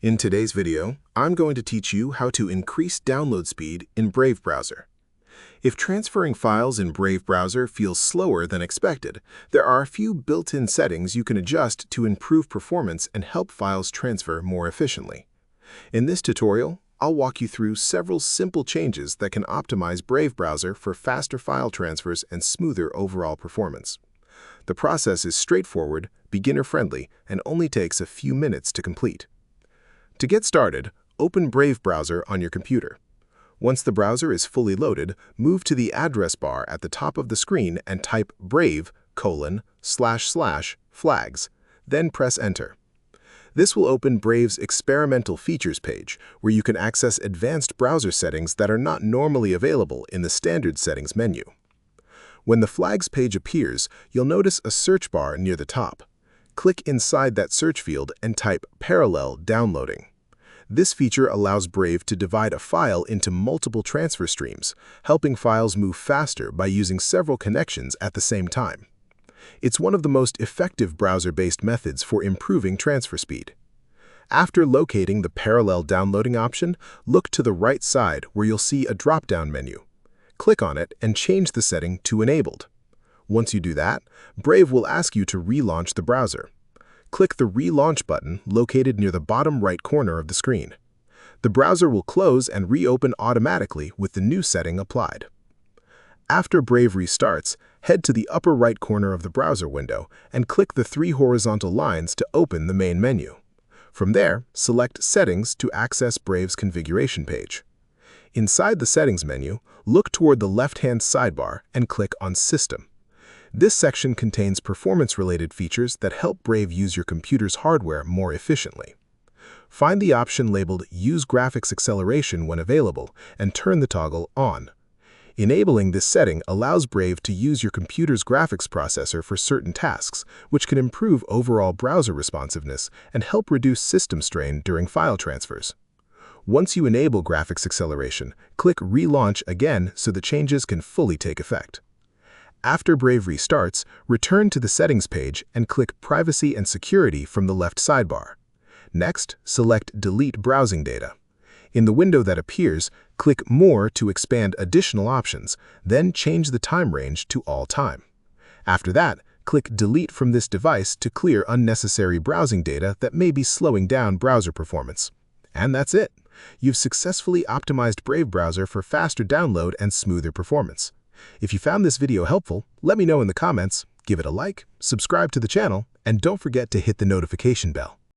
In today's video, I'm going to teach you how to increase download speed in Brave browser. If transferring files in Brave browser feels slower than expected, there are a few built-in settings you can adjust to improve performance and help files transfer more efficiently. In this tutorial, I'll walk you through several simple changes that can optimize Brave browser for faster file transfers and smoother overall performance. The process is straightforward, beginner-friendly, and only takes a few minutes to complete. To get started, open Brave browser on your computer. Once the browser is fully loaded, move to the address bar at the top of the screen and type brave://flags, then press Enter. This will open Brave's Experimental Features page, where you can access advanced browser settings that are not normally available in the Standard Settings menu. When the Flags page appears, you'll notice a search bar near the top. Click inside that search field and type Parallel Downloading. This feature allows Brave to divide a file into multiple transfer streams, helping files move faster by using several connections at the same time. It's one of the most effective browser-based methods for improving transfer speed. After locating the Parallel Downloading option, look to the right side where you'll see a drop-down menu. Click on it and change the setting to Enabled. Once you do that, Brave will ask you to relaunch the browser. Click the Relaunch button located near the bottom right corner of the screen. The browser will close and reopen automatically with the new setting applied. After Brave restarts, head to the upper right corner of the browser window and click the three horizontal lines to open the main menu. From there, select Settings to access Brave's configuration page. Inside the Settings menu, look toward the left-hand sidebar and click on System. This section contains performance-related features that help Brave use your computer's hardware more efficiently. Find the option labeled Use Graphics Acceleration when available and turn the toggle on. Enabling this setting allows Brave to use your computer's graphics processor for certain tasks, which can improve overall browser responsiveness and help reduce system strain during file transfers. Once you enable graphics acceleration, click Relaunch again so the changes can fully take effect. After Brave restarts, return to the Settings page and click Privacy and Security from the left sidebar. Next, select Delete Browsing Data. In the window that appears, click More to expand additional options, then change the time range to All Time. After that, click Delete from this device to clear unnecessary browsing data that may be slowing down browser performance. And that's it. You've successfully optimized Brave browser for faster download and smoother performance. If you found this video helpful, let me know in the comments, give it a like, subscribe to the channel, and don't forget to hit the notification bell.